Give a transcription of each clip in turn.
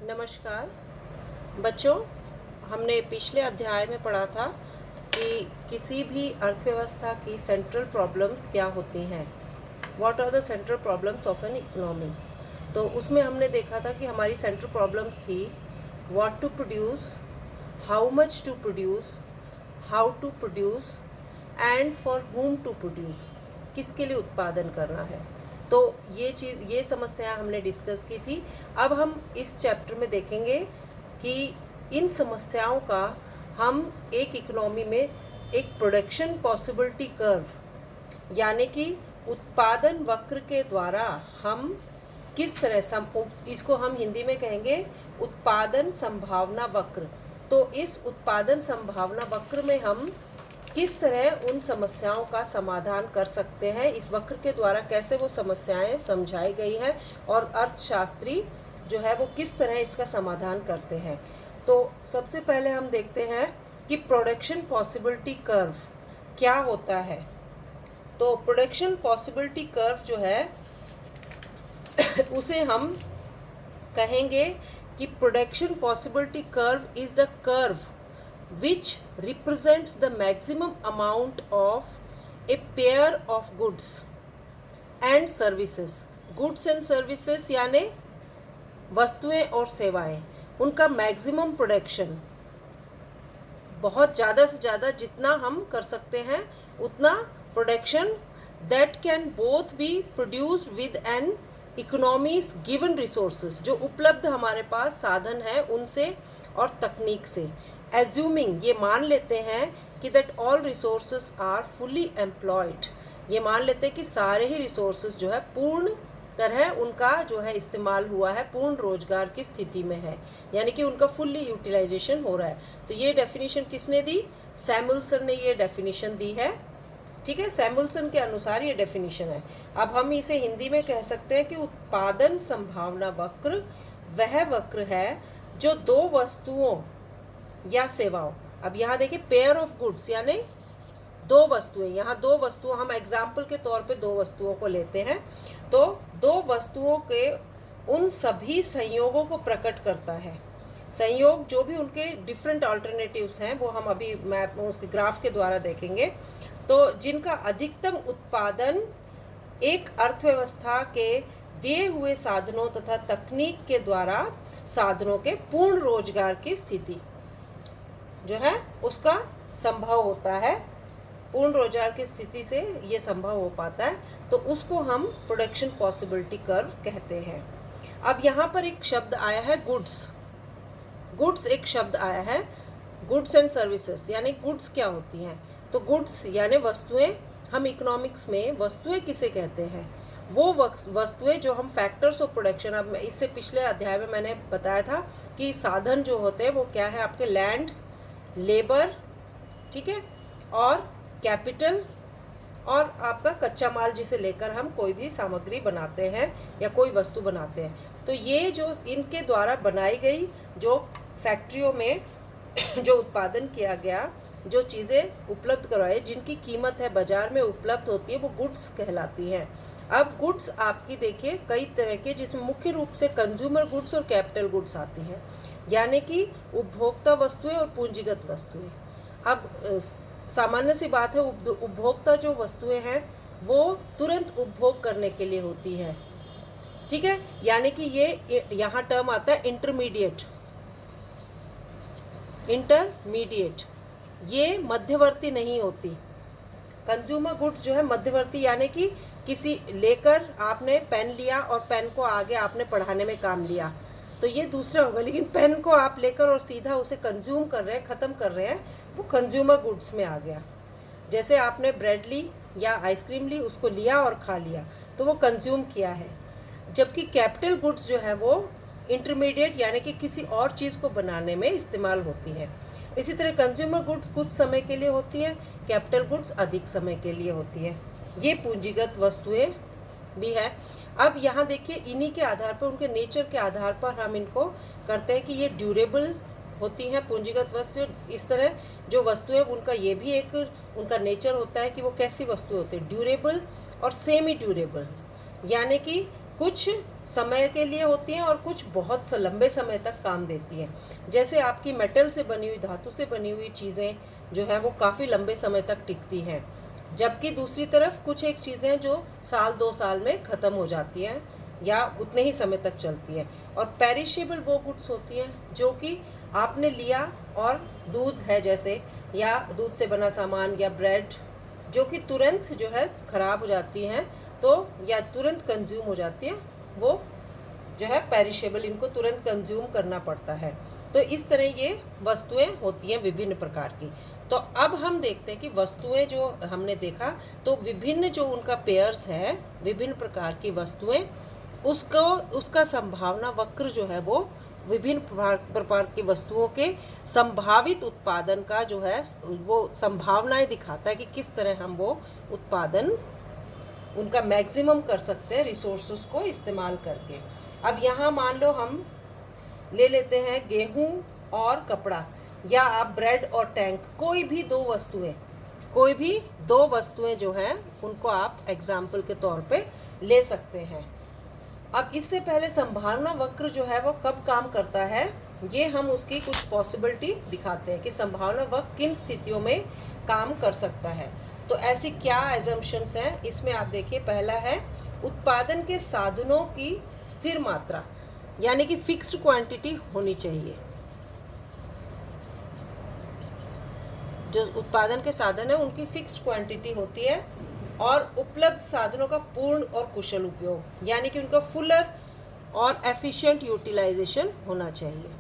नमस्कार बच्चों, हमने पिछले अध्याय में पढ़ा था कि किसी भी अर्थव्यवस्था की सेंट्रल प्रॉब्लम्स क्या होती हैं। What are the central problems of an economy. तो उसमें हमने देखा था कि हमारी सेंट्रल प्रॉब्लम्स थी what to produce, how much to produce, how to produce and for whom to produce, किसके लिए उत्पादन करना है। तो ये समस्या हमने डिस्कस की थी। अब हम इस चैप्टर में देखेंगे कि इन समस्याओं का हम एक इकोनॉमी में एक प्रोडक्शन पॉसिबिलिटी कर्व यानी कि उत्पादन वक्र के द्वारा हम किस तरह इसको हम हिंदी में कहेंगे उत्पादन संभावना वक्र। तो इस उत्पादन संभावना वक्र में हम किस तरह उन समस्याओं का समाधान कर सकते हैं, इस वक्र के द्वारा कैसे वो समस्याएं समझाई गई हैं और अर्थशास्त्री जो है वो किस तरह इसका समाधान करते हैं। तो सबसे पहले हम देखते हैं कि प्रोडक्शन पॉसिबिलिटी कर्व क्या होता है। तो प्रोडक्शन पॉसिबिलिटी कर्व जो है उसे हम कहेंगे कि production possibility curve is the curve which represents the maximum amount of a pair of goods and services। goods and services यानी वस्तुएं और सेवाएं, उनका मैक्सिमम प्रोडक्शन, बहुत ज़्यादा से ज़्यादा जितना हम कर सकते हैं उतना production that can both be produced with an economy's given resources, जो उपलब्ध हमारे पास साधन है उनसे और तकनीक से। एज्यूमिंग, ये मान लेते हैं कि that all resources are fully employed, ये मान लेते हैं कि सारे ही रिसोर्सेज जो है पूर्ण तरह उनका जो है इस्तेमाल हुआ है, पूर्ण रोजगार की स्थिति में है, यानी कि उनका फुल्ली यूटिलाइजेशन हो रहा है। तो ये डेफिनेशन किसने दी? सैमुअल्सन ने ये डेफिनेशन दी है। ठीक है, सैमुअल्सन के अनुसार ये डेफिनेशन है। अब हम इसे हिंदी में कह सकते हैं कि उत्पादन संभावना वक्र वह वक्र है जो दो वस्तुओं या सेवाओं, अब यहाँ देखिए पेयर ऑफ गुड्स यानी दो वस्तुएं, यहाँ दो वस्तुओं, हम एग्जाम्पल के तौर पे दो वस्तुओं को लेते हैं। तो दो वस्तुओं के उन सभी संयोगों को प्रकट करता है। संयोग जो भी उनके डिफरेंट अल्टरनेटिव्स हैं वो हम अभी मैप उसके ग्राफ के द्वारा देखेंगे। तो जिनका अधिकतम उत्पादन एक अर्थव्यवस्था के दिए हुए साधनों तथा तकनीक के द्वारा साधनों के पूर्ण रोजगार की स्थिति जो है उसका संभव होता है, पूर्ण रोजगार की स्थिति से ये संभव हो पाता है, तो उसको हम प्रोडक्शन पॉसिबिलिटी कर्व कहते हैं। अब यहाँ पर एक शब्द आया है गुड्स, गुड्स एक शब्द आया है, गुड्स एंड सर्विसेज, यानी गुड्स क्या होती हैं? तो गुड्स यानी वस्तुएं, हम इकोनॉमिक्स में वस्तुएं किसे कहते हैं? वो वस्तुएं जो हम फैक्टर्स ऑफ प्रोडक्शन, अब इससे पिछले अध्याय में मैंने बताया था कि साधन जो होते हैं वो क्या है, आपके लैंड, लेबर, ठीक है, और कैपिटल और आपका कच्चा माल जिसे लेकर हम कोई भी सामग्री बनाते हैं या कोई वस्तु बनाते हैं। तो ये जो इनके द्वारा बनाई गई जो फैक्ट्रियों में जो उत्पादन किया गया, जो चीज़ें उपलब्ध करवाए, जिनकी कीमत है बाजार में उपलब्ध होती है, वो गुड्स कहलाती हैं। अब गुड्स आपकी देखिए कई तरह के, जिसमें मुख्य रूप से कंज्यूमर गुड्स और कैपिटल गुड्स आती हैं, यानी कि उपभोक्ता वस्तुएं और पूंजीगत वस्तुएं। अब सामान्य सी बात है, उपभोक्ता जो वस्तुएं हैं वो तुरंत उपभोग करने के लिए होती हैं, ठीक है, यानी कि ये यहाँ टर्म आता है इंटरमीडिएट, इंटरमीडिएट, ये मध्यवर्ती नहीं होती। कंज्यूमर गुड्स जो है मध्यवर्ती, यानी कि किसी लेकर आपने पेन लिया और पेन को आगे आपने पढ़ाने में काम लिया, तो ये दूसरा होगा। लेकिन पेन को आप लेकर और सीधा उसे कंज्यूम कर रहे हैं, ख़त्म कर रहे हैं, वो कंज्यूमर गुड्स में आ गया। जैसे आपने ब्रेड ली या आइसक्रीम ली, उसको लिया और खा लिया, तो वो कंज्यूम किया है। जबकि कैपिटल गुड्स जो है वो इंटरमीडिएट यानी कि किसी और चीज़ को बनाने में इस्तेमाल होती है। इसी तरह कंज्यूमर गुड्स कुछ समय के लिए होती है, कैपिटल गुड्स अधिक समय के लिए होती है। ये पूंजीगत वस्तुएं भी है। अब यहाँ देखिए इन्हीं के आधार पर, उनके नेचर के आधार पर हम इनको करते हैं कि ये ड्यूरेबल होती हैं पूंजीगत वस्तुएं। इस तरह जो वस्तुएं उनका ये भी एक उनका नेचर होता है कि वो कैसी वस्तु होती है, ड्यूरेबल और सेमी ड्यूरेबल, यानी कि कुछ समय के लिए होती हैं और कुछ बहुत लंबे समय तक काम देती हैं। जैसे आपकी मेटल से बनी हुई, धातु से बनी हुई चीज़ें जो हैं वो काफ़ी लंबे समय तक टिकती हैं, जबकि दूसरी तरफ कुछ एक चीज़ें जो साल 2 साल में ख़त्म हो जाती हैं या उतने ही समय तक चलती है। और पेरिशेबल वो गुड्स होती हैं जो कि आपने लिया, और दूध है जैसे, या दूध से बना सामान या ब्रेड, जो कि तुरंत जो है ख़राब हो जाती हैं, तो या तुरंत कंज्यूम हो जाती हैं, वो जो है पेरिशेबल, इनको तुरंत कंज्यूम करना पड़ता है। तो इस तरह ये वस्तुएं होती हैं विभिन्न प्रकार की। तो अब हम देखते हैं कि वस्तुएं जो हमने देखा, तो विभिन्न जो उनका पेयर्स है, विभिन्न प्रकार की वस्तुएं, उसका संभावना वक्र जो है वो विभिन्न प्रकार की वस्तुओं के संभावित उत्पादन का जो है वो संभावनाएं दिखाता है कि किस तरह हम वो उत्पादन उनका मैक्सिमम कर सकते हैं रिसोर्सेज को इस्तेमाल करके। अब यहाँ मान लो हम ले लेते हैं गेहूँ और कपड़ा, या आप ब्रेड और टैंक, कोई भी दो वस्तुएं जो हैं उनको आप एग्जाम्पल के तौर पे ले सकते हैं। अब इससे पहले संभावना वक्र जो है वो कब काम करता है, ये हम उसकी कुछ पॉसिबिलिटी दिखाते हैं कि संभावना वक्र किन स्थितियों में काम कर सकता है। तो ऐसी क्या एजम्पशंस हैं, इसमें आप देखिए, पहला है उत्पादन के साधनों की स्थिर मात्रा, यानी कि फिक्स्ड क्वांटिटी होनी चाहिए। जो उत्पादन के साधन है उनकी फिक्स्ड क्वांटिटी होती है, और उपलब्ध साधनों का पूर्ण और कुशल उपयोग, यानी कि उनका फुलर और एफिशिएंट यूटिलाइजेशन होना चाहिए।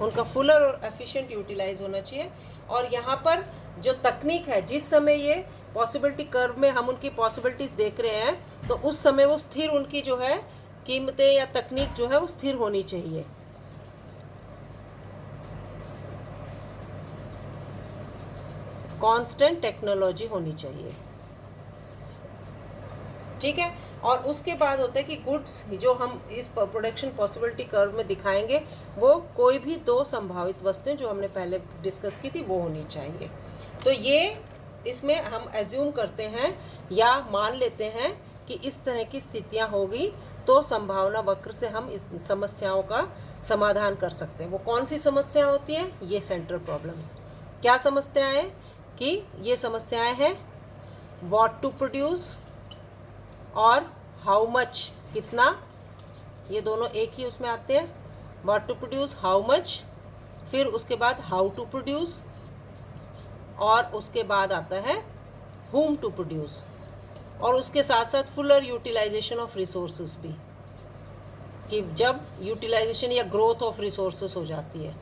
उनका फुलर और एफिशिएंट यूटिलाइज होना चाहिए। और यहाँ पर जो तकनीक है, जिस समय ये पॉसिबिलिटी कर्व में हम उनकी पॉसिबिलिटीज देख रहे हैं, तो उस समय वो स्थिर, उनकी जो है कीमतें या तकनीक जो है वो स्थिर होनी चाहिए। कांस्टेंट टेक्नोलॉजी होनी चाहिए, ठीक है। और उसके बाद होता है कि गुड्स जो हम इस प्रोडक्शन पॉसिबिलिटी कर्व में दिखाएंगे, वो कोई भी दो संभावित वस्तुएं जो हमने पहले डिस्कस की थी वो होनी चाहिए। तो ये इसमें हम एज्यूम करते हैं या मान लेते हैं कि इस तरह की स्थितियां होगी तो संभावना वक्र से हम इस समस्याओं का समाधान कर सकते हैं। वो कौन सी समस्या होती हैं, ये सेंट्रल प्रॉब्लम्स। क्या समस्याएं हैं कि ये समस्याएं हैं व्हाट टू प्रोड्यूस और हाउ मच, कितना, ये दोनों एक ही उसमें आते हैं। What to produce, how much, फिर उसके बाद हाउ टू प्रोड्यूस, और उसके बाद आता है whom टू प्रोड्यूस, और उसके साथ साथ फुलर यूटिलाइजेशन ऑफ रिसोर्सेज भी, कि जब यूटिलाइजेशन या ग्रोथ ऑफ रिसोर्सेज हो जाती है,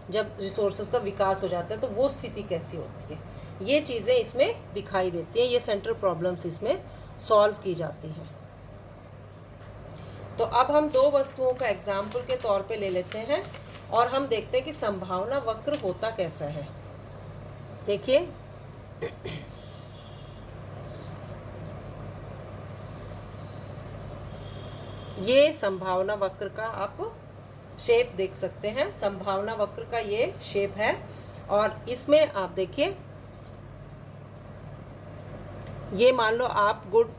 जब रिसोर्सेज का विकास हो जाता है, तो वो स्थिति कैसी होती है, ये चीज़ें इसमें दिखाई देती हैं। ये सेंट्रल प्रॉब्लम्स इसमें सॉल्व की जाती हैं। तो अब हम दो वस्तुओं का एग्जाम्पल के तौर पे ले लेते हैं और हम देखते हैं कि संभावना वक्र होता कैसा है। देखिए, ये संभावना वक्र का आप शेप देख सकते हैं। संभावना वक्र का ये शेप है, और इसमें आप देखिए, ये मान लो आप गुड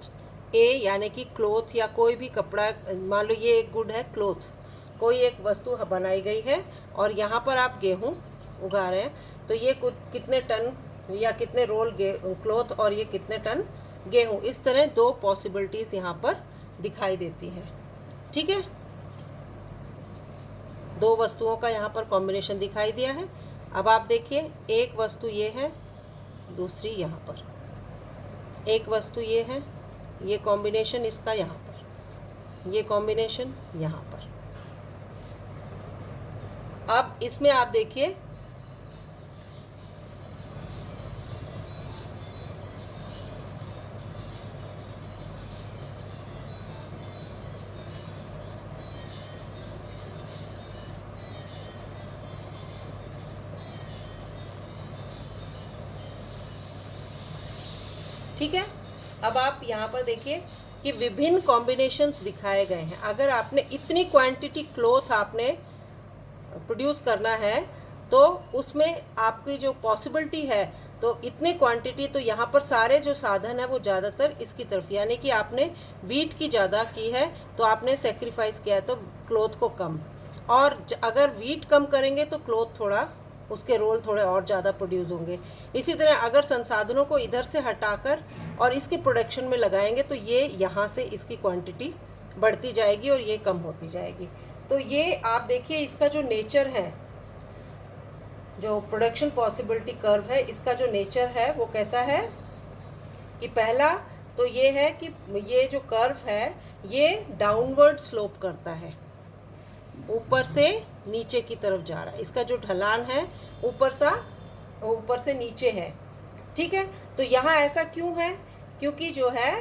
ए यानी कि क्लोथ या कोई भी कपड़ा, मान लो ये एक गुड है क्लोथ, कोई एक वस्तु बनाई गई है और यहाँ पर आप गेहूँ उगा रहे हैं, तो ये कुछ कितने टन या कितने रोल क्लोथ और ये कितने टन गेहूँ, इस तरह दो पॉसिबिलिटीज़ यहाँ पर दिखाई देती हैं, ठीक है। दो वस्तुओं का यहाँ पर कॉम्बिनेशन दिखाई दिया है। अब आप देखिए, एक वस्तु ये है, दूसरी यहाँ पर, एक वस्तु ये है, ये कॉम्बिनेशन इसका यहाँ पर, ये कॉम्बिनेशन यहाँ पर। अब इसमें आप देखिए, ठीक है। अब आप यहाँ पर देखिए कि विभिन्न कॉम्बिनेशंस दिखाए गए हैं। अगर आपने इतनी क्वांटिटी क्लॉथ आपने प्रोड्यूस करना है, तो उसमें आपकी जो पॉसिबिलिटी है तो इतने क्वांटिटी, तो यहाँ पर सारे जो साधन है वो ज़्यादातर इसकी तरफ, यानी कि आपने वीट की ज़्यादा की है तो आपने सेक्रीफाइस किया है तो क्लोथ को कम, और अगर वीट कम करेंगे तो क्लोथ थोड़ा, उसके रोल थोड़े और ज़्यादा प्रोड्यूस होंगे। इसी तरह अगर संसाधनों को इधर से हटाकर और इसके प्रोडक्शन में लगाएंगे तो ये यहाँ से इसकी क्वांटिटी बढ़ती जाएगी और ये कम होती जाएगी। तो ये आप देखिए इसका जो नेचर है, जो प्रोडक्शन पॉसिबिलिटी कर्व है, इसका जो नेचर है वो कैसा है कि पहला तो ये है कि ये जो कर्व है ये डाउनवर्ड स्लोप करता है, ऊपर से नीचे की तरफ जा रहा है। इसका जो ढलान है ऊपर से नीचे है, ठीक है। तो यहाँ ऐसा क्यों है, क्योंकि जो है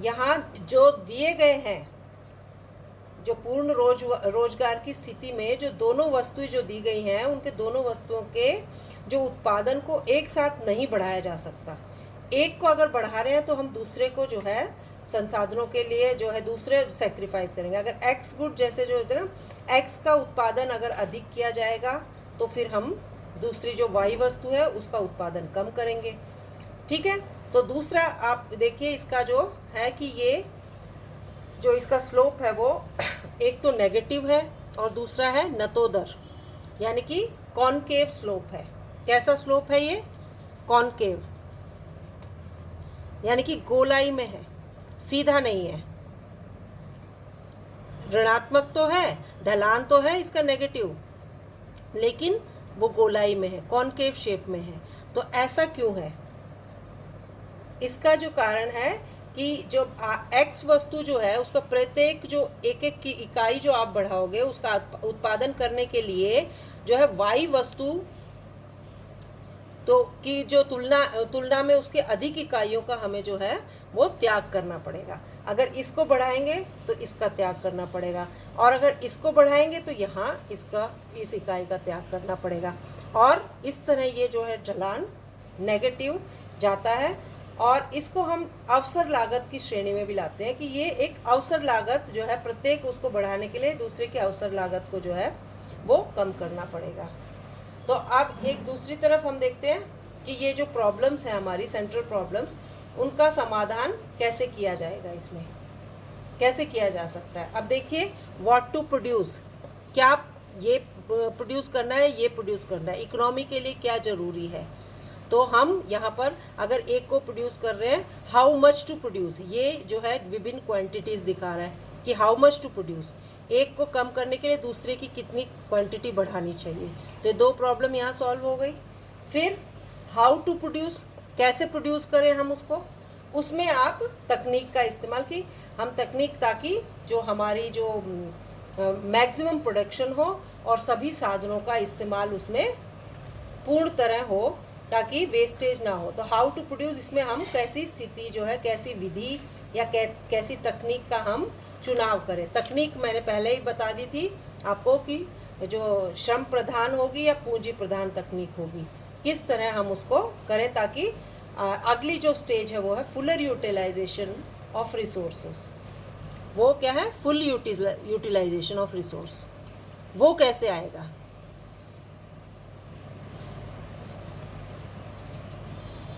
यहाँ जो दिए गए हैं, जो पूर्ण रोजगार की स्थिति में जो दोनों वस्तुएं जो दी गई हैं, उनके दोनों वस्तुओं के जो उत्पादन को एक साथ नहीं बढ़ाया जा सकता। एक को अगर बढ़ा रहे हैं तो हम दूसरे को जो है संसाधनों के लिए जो है दूसरे सेक्रीफाइस करेंगे। अगर एक्स गुड जैसे जो होते हैं ना, एक्स का उत्पादन अगर अधिक किया जाएगा तो फिर हम दूसरी जो वाई वस्तु है उसका उत्पादन कम करेंगे, ठीक है। तो दूसरा आप देखिए इसका जो है कि ये जो इसका स्लोप है वो एक तो नेगेटिव है और दूसरा है नतोदर, यानी कि कॉनकेव स्लोप है। कैसा स्लोप है ये? कॉनकेव, यानी कि गोलाई में है, सीधा नहीं है। ऋणात्मक तो है, ढलान तो है इसका नेगेटिव, लेकिन वो गोलाई में है, कॉनकेव शेप में है। तो ऐसा क्यों है? इसका जो कारण है कि जो एक्स वस्तु जो है उसका प्रत्येक जो एक एक की इकाई जो आप बढ़ाओगे उसका उत्पादन करने के लिए जो है वाई वस्तु तो की जो तुलना में उसके अधिक इकाइयों का हमें जो है वो त्याग करना पड़ेगा। अगर इसको बढ़ाएंगे तो इसका त्याग करना पड़ेगा, और अगर इसको बढ़ाएंगे तो यहाँ इस इकाई का त्याग करना पड़ेगा। और इस तरह ये जो है ढलान नेगेटिव जाता है, और इसको हम अवसर लागत की श्रेणी में भी लाते हैं कि ये एक अवसर लागत जो है, प्रत्येक उसको बढ़ाने के लिए दूसरे की अवसर लागत को जो है वो कम करना पड़ेगा। तो अब एक दूसरी तरफ हम देखते हैं कि ये जो प्रॉब्लम्स हैं हमारी सेंट्रल प्रॉब्लम्स, उनका समाधान कैसे किया जाएगा, इसमें कैसे किया जा सकता है। अब देखिए व्हाट टू प्रोड्यूस, क्या ये प्रोड्यूस करना है, ये प्रोड्यूस करना है, इकोनॉमी के लिए क्या ज़रूरी है। तो हम यहाँ पर अगर एक को प्रोड्यूस कर रहे हैं, हाउ मच टू प्रोड्यूस, ये जो है विभिन्न क्वांटिटीज़ दिखा रहा है कि हाउ मच टू प्रोड्यूस, एक को कम करने के लिए दूसरे की कितनी क्वांटिटी बढ़ानी चाहिए। तो दो प्रॉब्लम यहाँ सॉल्व हो गई। फिर हाउ टू प्रोड्यूस, कैसे प्रोड्यूस करें हम उसको, उसमें आप तकनीक का इस्तेमाल की, हम तकनीक ताकि जो हमारी जो मैक्सिमम प्रोडक्शन हो और सभी साधनों का इस्तेमाल उसमें पूर्ण तरह हो ताकि वेस्टेज ना हो। तो हाउ टू प्रोड्यूस, इसमें हम कैसी स्थिति जो है, कैसी विधि या कैसी तकनीक का हम चुनाव करें। तकनीक मैंने पहले ही बता दी थी आपको कि जो श्रम प्रधान होगी या पूंजी प्रधान तकनीक होगी, किस तरह हम उसको करें ताकि अगली जो स्टेज है वो है फुलर यूटिलाइजेशन ऑफ रिसोर्सेस। वो क्या है? Full utilization of resource. वो कैसे आएगा?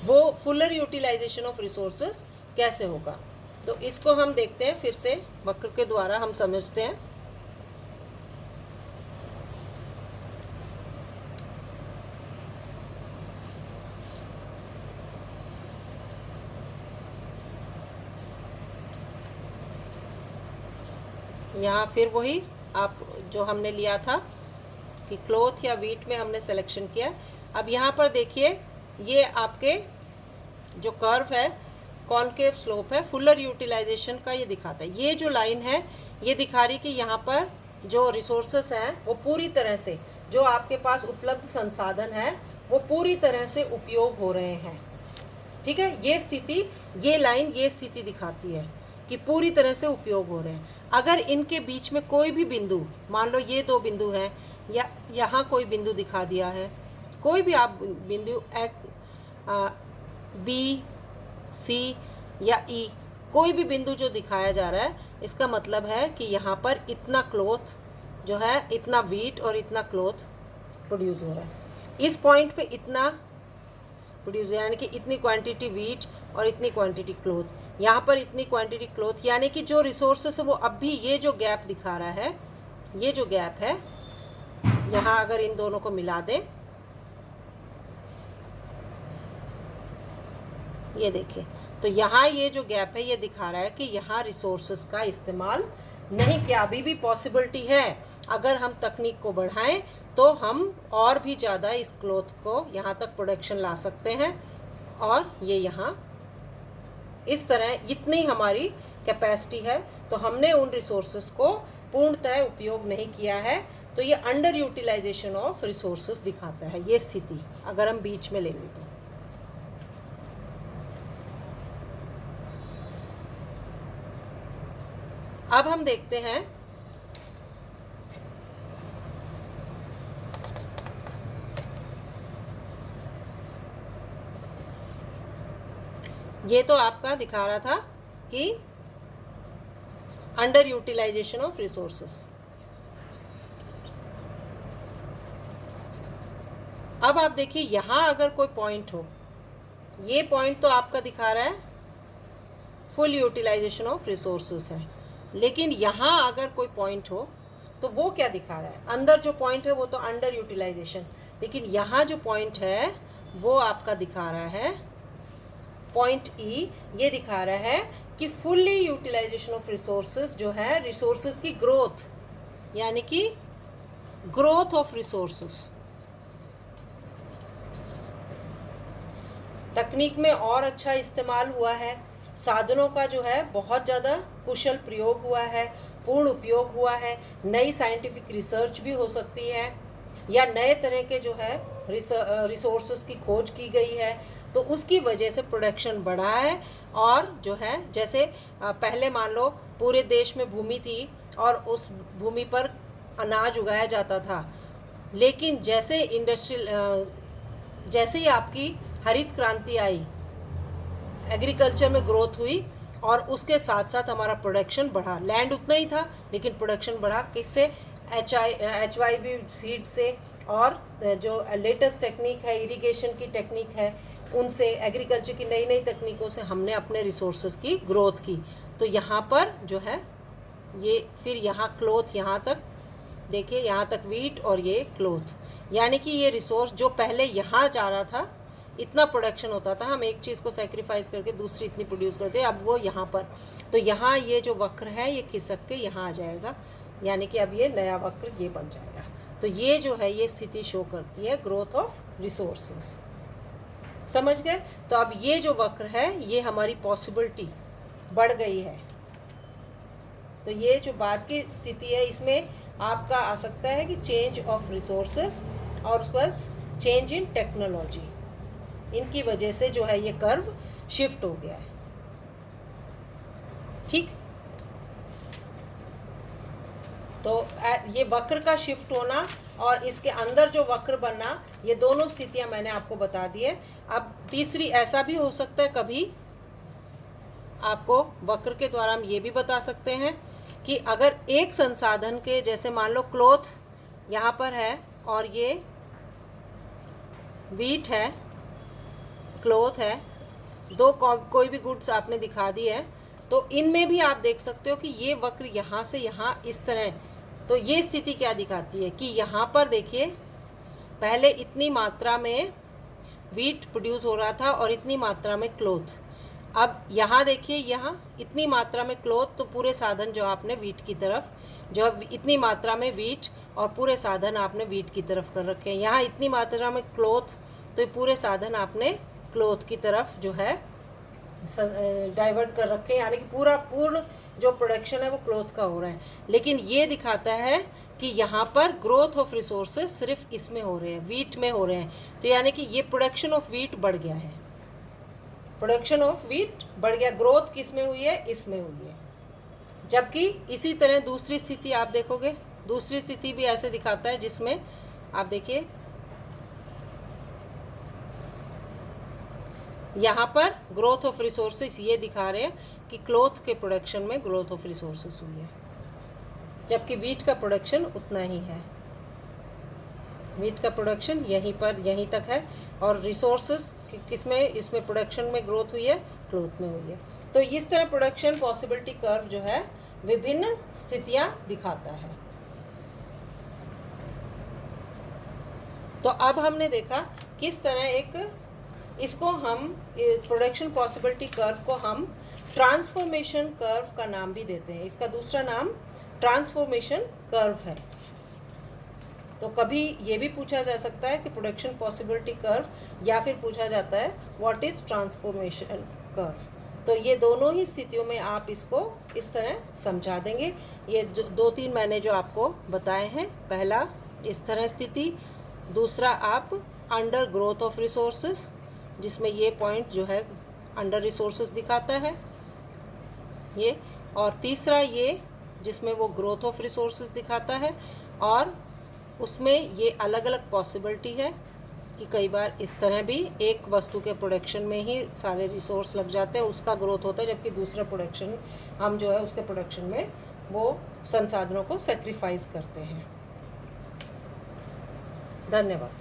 वो फुलर यूटिलाइजेशन ऑफ रिसोर्सेस कैसे होगा? तो इसको हम देखते हैं फिर से वक्र के द्वारा हम समझते हैं। यहाँ फिर वही आप जो हमने लिया था कि क्लॉथ या वीट में हमने सिलेक्शन किया। अब यहाँ पर देखिए ये आपके जो कर्व है कॉनकेव स्लोप है, फुलर यूटिलाइजेशन का ये दिखाता है। ये जो लाइन है ये दिखा रही कि यहाँ पर जो रिसोर्सेस हैं वो पूरी तरह से, जो आपके पास उपलब्ध संसाधन है वो पूरी तरह से उपयोग हो रहे हैं, ठीक है। ये स्थिति, ये लाइन ये स्थिति दिखाती है कि पूरी तरह से उपयोग हो रहे हैं। अगर इनके बीच में कोई भी बिंदु, मान लो ये दो बिंदु हैं या यहाँ कोई बिंदु दिखा दिया है, कोई भी आप बिंदु बी, सी या ई, कोई भी बिंदु जो दिखाया जा रहा है, इसका मतलब है कि यहाँ पर इतना क्लॉथ जो है, इतना वीट और इतना क्लॉथ प्रोड्यूस हो रहा है। इस पॉइंट पे इतना प्रोड्यूस, यानी कि इतनी क्वांटिटी वीट और इतनी क्वांटिटी क्लोथ, यहाँ पर इतनी क्वांटिटी क्लोथ, यानी कि जो रिसोर्सेस है वो अब भी ये जो गैप दिखा रहा है, ये जो गैप है यहाँ अगर इन दोनों को मिला दें, ये देखिए, तो यहाँ ये जो गैप है ये दिखा रहा है कि यहाँ रिसोर्सेस का इस्तेमाल नहीं किया। अभी भी पॉसिबिलिटी है, अगर हम तकनीक को बढ़ाएं तो हम और भी ज़्यादा इस क्लॉथ को यहाँ तक प्रोडक्शन ला सकते हैं। और ये यहाँ इस तरह इतनी हमारी कैपेसिटी है, तो हमने उन रिसोर्सेस को पूर्णतः उपयोग नहीं किया है, तो ये अंडर यूटिलाइजेशन ऑफ रिसोर्सेस दिखाता है ये स्थिति, अगर हम बीच में लेंगे तो। अब हम देखते हैं ये तो आपका दिखा रहा था कि अंडर यूटिलाइजेशन ऑफ रिसोर्सेस। अब आप देखिए यहाँ अगर कोई पॉइंट हो, ये पॉइंट तो आपका दिखा रहा है फुल यूटिलाइजेशन ऑफ रिसोर्सेस है, लेकिन यहाँ अगर कोई पॉइंट हो तो वो क्या दिखा रहा है, अंदर जो पॉइंट है वो तो अंडर यूटिलाइजेशन, लेकिन यहाँ जो पॉइंट है वो आपका दिखा रहा है पॉइंट ई, ये दिखा रहा है कि फुल्ली यूटिलाइजेशन ऑफ रिसोर्सेज जो है, रिसोर्सेज की ग्रोथ, यानी कि ग्रोथ ऑफ रिसोर्सेज। तकनीक में और अच्छा इस्तेमाल हुआ है, साधनों का जो है बहुत ज़्यादा कुशल प्रयोग हुआ है, पूर्ण उपयोग हुआ है, नई साइंटिफिक रिसर्च भी हो सकती है, या नए तरह के जो है रिसोर्सेज की खोज की गई है, तो उसकी वजह से प्रोडक्शन बढ़ा है। और जो है जैसे पहले मान लो पूरे देश में भूमि थी और उस भूमि पर अनाज उगाया जाता था, लेकिन जैसे जैसे ही आपकी हरित क्रांति आई, एग्रीकल्चर में ग्रोथ हुई और उसके साथ साथ हमारा प्रोडक्शन बढ़ा, लैंड उतना ही था लेकिन प्रोडक्शन बढ़ा, किससे, HYV सीड से, और जो लेटेस्ट टेक्निक है इरिगेशन की टेक्निक है उनसे, एग्रीकल्चर की नई नई तकनीकों से हमने अपने रिसोर्सेज की ग्रोथ की। तो यहाँ पर जो है ये फिर यहाँ क्लोथ, यहाँ तक देखिए, यहाँ तक वीट और ये क्लोथ, यानी कि ये रिसोर्स जो पहले यहाँ जा रहा था, इतना प्रोडक्शन होता था, हम एक चीज़ को सेक्रीफाइस करके दूसरी इतनी प्रोड्यूस करते, अब वो यहाँ पर, तो यहाँ ये जो वक्र है ये खिसक के यहाँ आ जाएगा, यानी कि अब ये नया वक्र ये बन जाएगा। तो ये जो है ये स्थिति शो करती है ग्रोथ ऑफ रिसोर्सेस, समझ गए। तो अब ये जो वक्र है ये हमारी पॉसिबिलिटी बढ़ गई है, तो ये जो बाद की स्थिति है इसमें आपका आ सकता है कि चेंज ऑफ रिसोर्सेस और उसके बाद चेंज इन टेक्नोलॉजी, इनकी वजह से जो है ये कर्व शिफ्ट हो गया है, ठीक। तो ये वक्र का शिफ्ट होना और इसके अंदर जो वक्र बनना, ये दोनों स्थितियां मैंने आपको बता दी है। अब तीसरी ऐसा भी हो सकता है, कभी आपको वक्र के द्वारा हम ये भी बता सकते हैं कि अगर एक संसाधन के, जैसे मान लो क्लॉथ यहाँ पर है और ये वीट है, क्लॉथ है, दो कोई भी गुड्स आपने दिखा दी है, तो इनमें भी आप देख सकते हो कि ये वक्र यहाँ से यहाँ इस तरह, तो ये स्थिति क्या दिखाती है कि यहाँ पर देखिए पहले इतनी मात्रा में वीट प्रोड्यूस हो रहा था और इतनी मात्रा में क्लॉथ, अब यहाँ देखिए यहाँ इतनी मात्रा में क्लॉथ, तो पूरे साधन जो आपने वीट की तरफ, जो इतनी मात्रा में वीट और पूरे साधन आपने वीट की तरफ कर रखे हैं, यहाँ इतनी मात्रा में क्लॉथ, तो पूरे साधन आपने क्लॉथ की तरफ जो है डाइवर्ट कर रखे हैं, यानी कि पूर्ण जो प्रोडक्शन है वो क्लॉथ का हो रहा है। लेकिन ये दिखाता है कि यहाँ पर ग्रोथ ऑफ रिसोर्सेज सिर्फ इसमें हो रहे हैं, वीट में हो रहे हैं, तो यानी कि ये प्रोडक्शन ऑफ वीट बढ़ गया है, प्रोडक्शन ऑफ वीट बढ़ गया, ग्रोथ किस में हुई है, इसमें हुई है। जबकि इसी तरह दूसरी स्थिति आप देखोगे, दूसरी स्थिति भी ऐसे दिखाता है जिसमें आप देखिए यहाँ पर ग्रोथ ऑफ रिसोर्सेस ये दिखा रहे हैं कि क्लॉथ के प्रोडक्शन में ग्रोथ ऑफ रिसोर्सेस हुई है, जबकि वीट का प्रोडक्शन उतना ही है। मीट का प्रोडक्शन यहीं तक है, और रिसोर्सेस किसमें, इसमें प्रोडक्शन में ग्रोथ हुई है, ग्रोथ में हुई है। तो इस तरह प्रोडक्शन पॉसिबिलिटी कर्व जो है विभिन्न स्थितियां दिखाता है। तो अब हमने देखा किस तरह इसको हम प्रोडक्शन पॉसिबिलिटी कर्व को हम ट्रांसफॉर्मेशन कर्व का नाम भी देते हैं। इसका दूसरा नाम ट्रांसफॉर्मेशन कर्व है। तो कभी ये भी पूछा जा सकता है कि प्रोडक्शन पॉसिबिलिटी कर्व, या फिर पूछा जाता है व्हाट इज ट्रांसफॉर्मेशन कर्व। तो ये दोनों ही स्थितियों में आप इसको इस तरह समझा देंगे। ये जो 2-3 मैंने जो आपको बताए हैं, पहला इस तरह स्थिति, दूसरा आप अंडर ग्रोथ ऑफ रिसोर्सेस, जिसमें ये पॉइंट जो है अंडर रिसोर्सेस दिखाता है ये, और तीसरा ये जिसमें वो ग्रोथ ऑफ रिसोर्सेज दिखाता है, और उसमें ये अलग अलग पॉसिबिलिटी है कि कई बार इस तरह भी एक वस्तु के प्रोडक्शन में ही सारे रिसोर्स लग जाते हैं, उसका ग्रोथ होता है, जबकि दूसरा प्रोडक्शन हम जो है उसके प्रोडक्शन में वो संसाधनों को सेक्रीफाइस करते हैं। धन्यवाद।